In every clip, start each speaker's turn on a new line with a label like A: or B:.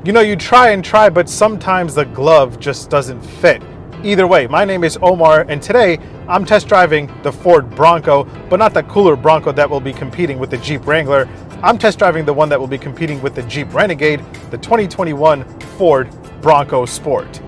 A: You know, you try and try, but sometimes the glove just doesn't fit. Either way, my name is Omar, and today I'm test driving the Ford Bronco, but not the cooler Bronco that will be competing with the Jeep Wrangler. I'm test driving the one that will be competing with the Jeep Renegade, the 2021 Ford Bronco Sport.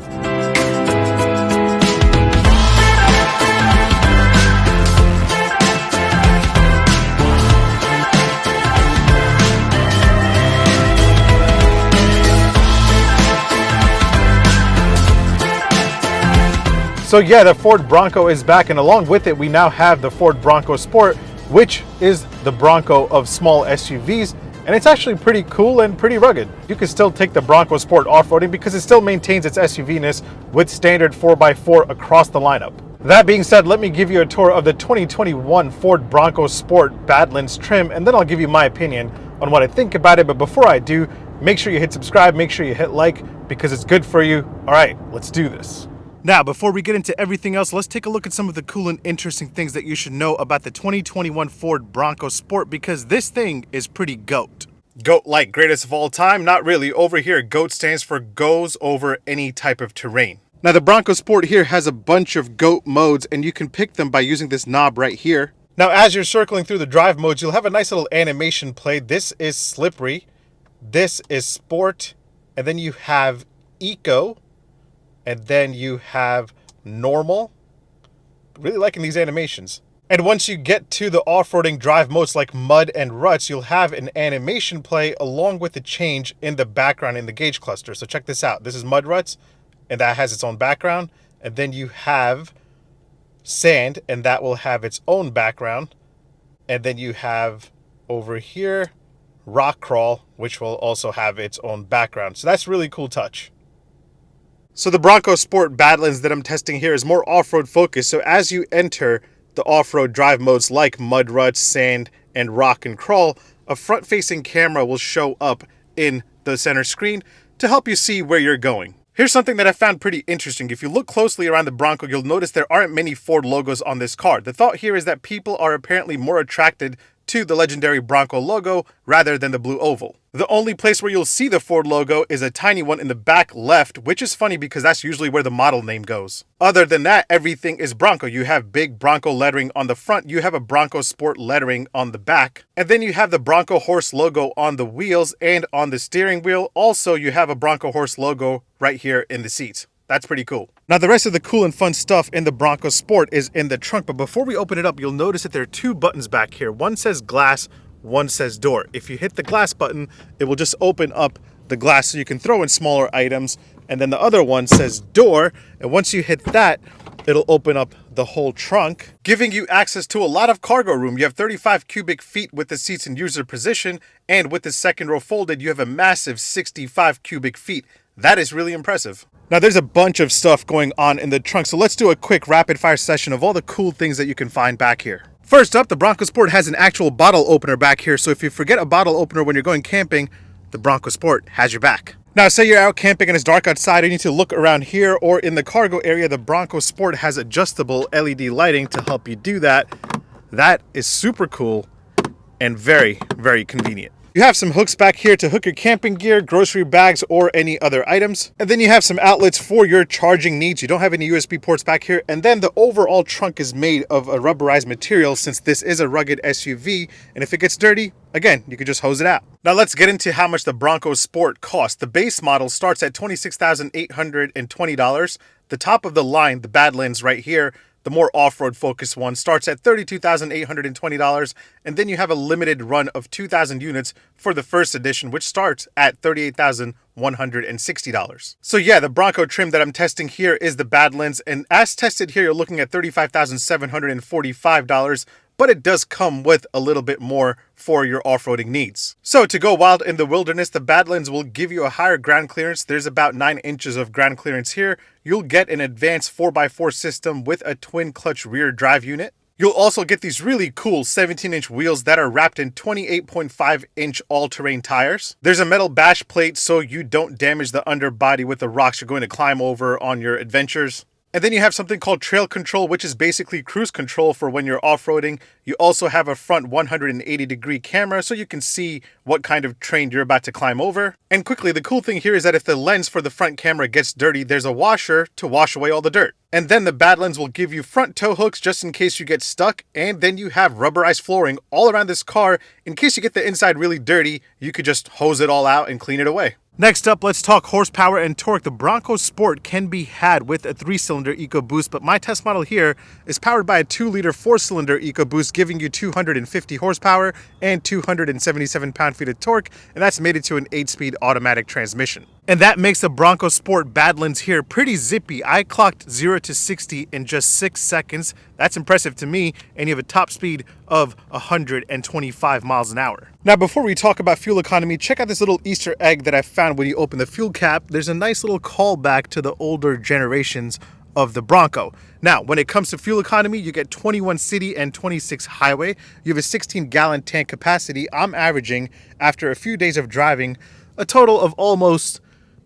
A: So yeah, the Ford Bronco is back, and along with it, we now have the Ford Bronco Sport, which is the Bronco of small SUVs, and it's actually pretty cool and pretty rugged. You can still take the Bronco Sport off-roading because it still maintains its SUV-ness with standard 4x4 across the lineup. That being said, let me give you a tour of the 2021 Ford Bronco Sport Badlands trim, and then I'll give you my opinion on what I think about it. But before I do, make sure you hit subscribe, make sure you hit like, because it's good for you. All right, let's do this. Now, before we get into everything else, let's take a look at some of the cool and interesting things that you should know about the 2021 Ford Bronco Sport, because this thing is pretty GOAT. GOAT-like, greatest of all time? Not really. Over here, GOAT stands for goes over any type of terrain. Now, the Bronco Sport here has a bunch of GOAT modes, and you can pick them by using this knob right here. Now, as you're circling through the drive modes, you'll have a nice little animation play. This is slippery, this is sport, and then you have eco, and then you have normal. Really liking these animations. And once you get to the off-roading drive modes like mud and ruts, you'll have an animation play along with a change in the background in the gauge cluster. So check this out. This is mud ruts, and that has its own background. And then you have sand, and that will have its own background. And then you have over here rock crawl, which will also have its own background. So that's really cool touch. So the Bronco Sport Badlands that I'm testing here is more off-road focused. So as you enter the off-road drive modes like mud ruts, sand, and rock and crawl, a front-facing camera will show up in the center screen to help you see where you're going. Here's something that I found pretty interesting. If you look closely around the Bronco, you'll notice there aren't many Ford logos on this car. The thought here is that people are apparently more attracted to the legendary Bronco logo rather than the blue oval. The only place where you'll see the Ford logo is a tiny one in the back left, which is funny because that's usually where the model name goes. Other than that, everything is Bronco. You have big Bronco lettering on the front, you have a Bronco Sport lettering on the back, and then you have the Bronco Horse logo on the wheels and on the steering wheel. Also, you have a Bronco Horse logo right here in the seats. That's pretty cool. Now, the rest of the cool and fun stuff in the Bronco Sport is in the trunk, but before we open it up, you'll notice that there are two buttons back here. One says glass, one says door. If you hit the glass button, it will just open up the glass so you can throw in smaller items. And then the other one says door, and once you hit that, it'll open up the whole trunk, giving you access to a lot of cargo room. You have 35 cubic feet with the seats in user position, and with the second row folded, you have a massive 65 cubic feet. That is really impressive. Now, there's a bunch of stuff going on in the trunk, so let's do a quick rapid fire session of all the cool things that you can find back here. First up, the Bronco Sport has an actual bottle opener back here, so if you forget a bottle opener when you're going camping, the Bronco Sport has your back. Now, say you're out camping and it's dark outside and you need to look around here or in the cargo area, the Bronco Sport has adjustable LED lighting to help you do that. That is super cool and very, very convenient. You have some hooks back here to hook your camping gear, grocery bags, or any other items. And then you have some outlets for your charging needs. You don't have any USB ports back here. And then the overall trunk is made of a rubberized material since this is a rugged SUV. And if it gets dirty, again, you can just hose it out. Now let's get into how much the Bronco Sport costs. The base model starts at $26,820. The top of the line, the Badlands right here, the more off-road focused one, starts at $32,820, and then you have a limited run of 2,000 units for the first edition, which starts at $38,160. So yeah, the Bronco trim that I'm testing here is the Badlands, and as tested here, you're looking at $35,745, but it does come with a little bit more for your off-roading needs. So to go wild in the wilderness, the Badlands will give you a higher ground clearance. There's about 9 inches of ground clearance here. You'll get an advanced 4x4 system with a twin clutch rear drive unit. You'll also get these really cool 17-inch wheels that are wrapped in 28.5-inch all-terrain tires. There's a metal bash plate so you don't damage the underbody with the rocks you're going to climb over on your adventures. And then you have something called trail control, which is basically cruise control for when you're off-roading. You also have a front 180-degree camera so you can see what kind of terrain you're about to climb over. And quickly, the cool thing here is that if the lens for the front camera gets dirty, there's a washer to wash away all the dirt. And then the Badlands will give you front tow hooks just in case you get stuck. And then you have rubberized flooring all around this car. In case you get the inside really dirty, you could just hose it all out and clean it away. Next up, let's talk horsepower and torque. The Bronco Sport can be had with a 3-cylinder EcoBoost, but my test model here is powered by a 2-liter 4-cylinder EcoBoost, giving you 250 horsepower and 277 pound-feet of torque, and that's mated to an 8-speed automatic transmission. And that makes the Bronco Sport Badlands here pretty zippy. I clocked 0 to 60 in just 6 seconds. That's impressive to me, and you have a top speed of 125 miles an hour. Now, before we talk about fuel economy, check out this little Easter egg that I found when you open the fuel cap. There's a nice little callback to the older generations of the Bronco. Now, when it comes to fuel economy, you get 21 city and 26 highway. You have a 16-gallon tank capacity. I'm averaging, after a few days of driving, a total of almost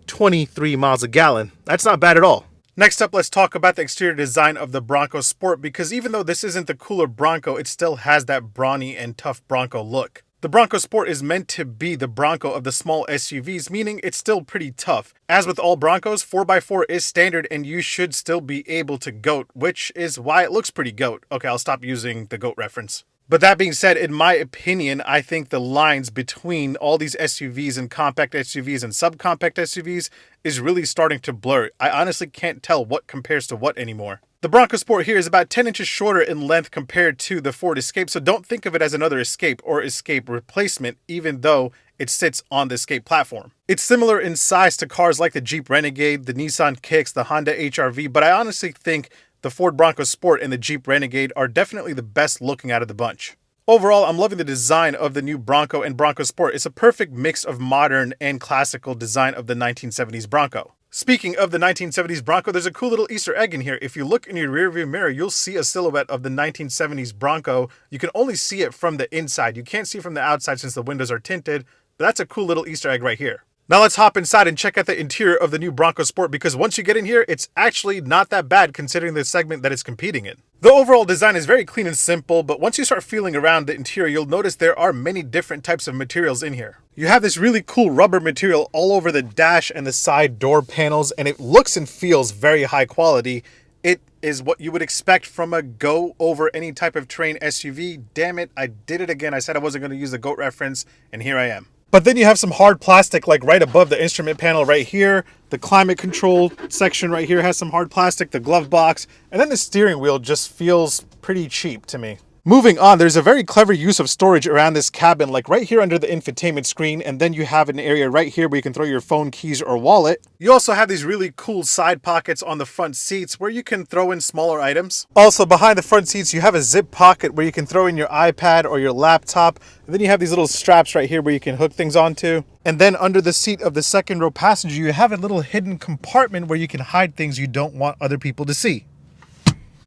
A: 23 miles a gallon. That's not bad at all. Next up, let's talk about the exterior design of the Bronco Sport, because even though this isn't the cooler Bronco, it still has that brawny and tough Bronco look. The Bronco Sport is meant to be the Bronco of the small SUVs, meaning it's still pretty tough. As with all Broncos, 4x4 is standard and you should still be able to goat, which is why it looks pretty goat. Okay, I'll stop using the goat reference. But that being said, in my opinion, I think the lines between all these SUVs and compact SUVs and subcompact SUVs is really starting to blur. I honestly can't tell what compares to what anymore. The Bronco Sport here is about 10 inches shorter in length compared to the Ford Escape, so don't think of it as another Escape or Escape replacement, even though it sits on the Escape platform. It's similar in size to cars like the Jeep Renegade, the Nissan Kicks, the Honda HR-V, but I honestly think the Ford Bronco Sport and the Jeep Renegade are definitely the best looking out of the bunch. Overall, I'm loving the design of the new Bronco and Bronco Sport. It's a perfect mix of modern and classical design of the 1970s Bronco. Speaking of the 1970s Bronco, there's a cool little Easter egg in here. If you look in your rearview mirror, you'll see a silhouette of the 1970s Bronco. You can only see it from the inside. You can't see from the outside since the windows are tinted, but that's a cool little Easter egg right here. Now let's hop inside and check out the interior of the new Bronco Sport, because once you get in here, it's actually not that bad considering the segment that it's competing in. The overall design is very clean and simple, but once you start feeling around the interior, you'll notice there are many different types of materials in here. You have this really cool rubber material all over the dash and the side door panels, and it looks and feels very high quality. It is what you would expect from a go over any type of terrain SUV. Damn it, I did it again. I said I wasn't going to use the GOAT reference, and here I am. But then you have some hard plastic like right above the instrument panel right here. The climate control section right here has some hard plastic, the glove box, and then the steering wheel just feels pretty cheap to me. Moving on, there's a very clever use of storage around this cabin, like right here under the infotainment screen, and then you have an area right here where you can throw your phone, keys, or wallet. You also have these really cool side pockets on the front seats where you can throw in smaller items. Also, behind the front seats, you have a zip pocket where you can throw in your iPad or your laptop, and then you have these little straps right here where you can hook things onto. And then under the seat of the second row passenger, you have a little hidden compartment where you can hide things you don't want other people to see.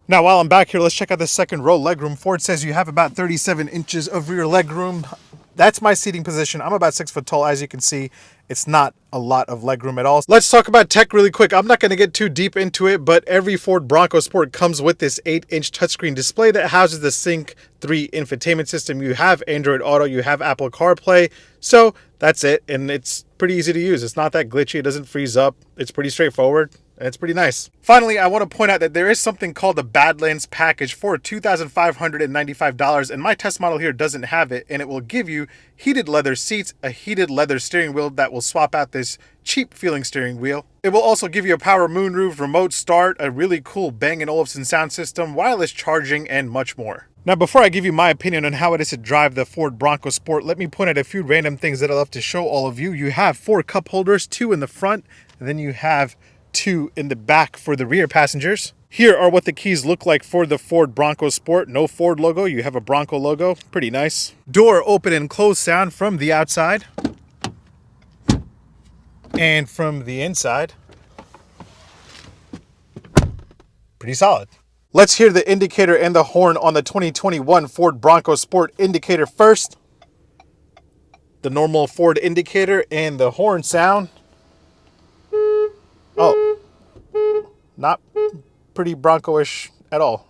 A: Now, while I'm back here, let's check out the second row legroom. Ford says you have about 37 inches of rear legroom. That's my seating position. I'm about 6 foot tall. As you can see, it's not a lot of legroom at all. Let's talk about tech really quick. I'm not going to get too deep into it, but every Ford Bronco Sport comes with this 8-inch touchscreen display that houses the Sync 3 infotainment system. You have Android Auto, you have Apple CarPlay. So that's it, and it's pretty easy to use. It's not that glitchy. It doesn't freeze up. It's pretty straightforward. And it's pretty nice. Finally, I want to point out that there is something called the Badlands package for $2,595, and my test model here doesn't have it, and it will give you heated leather seats, a heated leather steering wheel that will swap out this cheap feeling steering wheel. It will also give you a power moonroof, remote start, a really cool Bang & Olufsen sound system, wireless charging, and much more. Now, before I give you my opinion on how it is to drive the Ford Bronco Sport, let me point out a few random things that I love to show all of you. You have 4 cup holders, 2 in the front, and then you have 2 in the back for the rear passengers. Here are what the keys look like for the Ford Bronco Sport. No Ford logo, you have a Bronco logo. Pretty nice. Door open and close sound from the outside and from the inside. Pretty solid. Let's hear the indicator and the horn on the 2021 Ford Bronco Sport indicator first. The normal Ford indicator and the horn sound. Oh, not pretty Bronco-ish at all.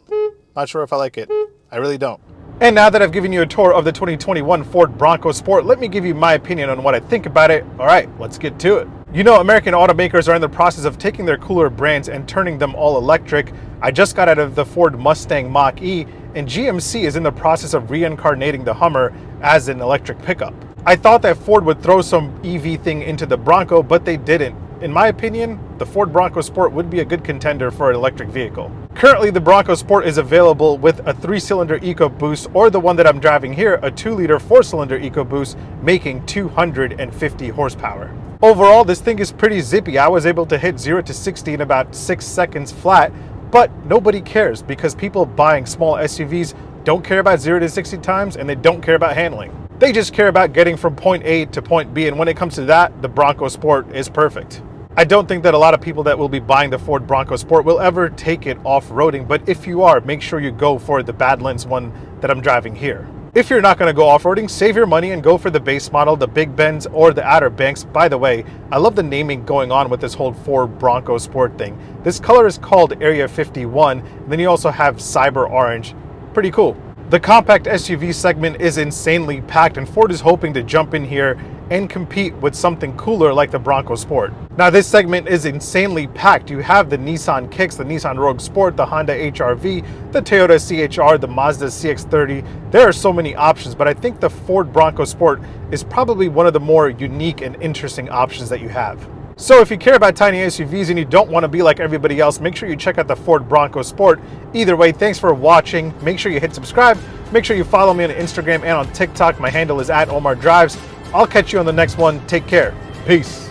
A: Not sure if I like it. I really don't. And now that I've given you a tour of the 2021 Ford Bronco Sport, let me give you my opinion on what I think about it. All right, let's get to it. You know, American automakers are in the process of taking their cooler brands and turning them all electric. I just got out of the Ford Mustang Mach-E, and GMC is in the process of reincarnating the Hummer as an electric pickup. I thought that Ford would throw some EV thing into the Bronco, but they didn't. In my opinion, the Ford Bronco Sport would be a good contender for an electric vehicle. Currently, the Bronco Sport is available with a 3-cylinder EcoBoost, or the one that I'm driving here, a 2-liter 4-cylinder EcoBoost, making 250 horsepower. Overall, this thing is pretty zippy. I was able to hit 0 to 60 in about 6 seconds flat, but nobody cares because people buying small SUVs don't care about 0 to 60 times, and they don't care about handling. They just care about getting from point A to point B, and when it comes to that, the Bronco Sport is perfect. I don't think that a lot of people that will be buying the Ford Bronco Sport will ever take it off-roading, but if you are, make sure you go for the Badlands one that I'm driving here. If you're not going to go off-roading, save your money and go for the base model, the Big Bends or the Outer Banks. By the way, I love the naming going on with this whole Ford Bronco Sport thing. This color is called Area 51, and then you also have Cyber Orange. Pretty cool. The compact SUV segment is insanely packed, and Ford is hoping to jump in here and compete with something cooler like the Bronco Sport. Now, this segment is insanely packed. You have the Nissan Kicks, the Nissan Rogue Sport, the Honda HR-V, the Toyota CHR, the Mazda CX-30. There are so many options, but I think the Ford Bronco Sport is probably one of the more unique and interesting options that you have. So if you care about tiny SUVs and you don't want to be like everybody else, make sure you check out the Ford Bronco Sport. Either way, thanks for watching. Make sure you hit subscribe. Make sure you follow me on Instagram and on TikTok. My handle is @OmarDrives. I'll catch you on the next one. Take care. Peace.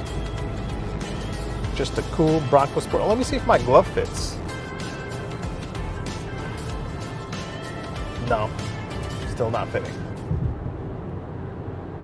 A: Just a cool Bronco Sport. Let me see if my glove fits. No, still not fitting.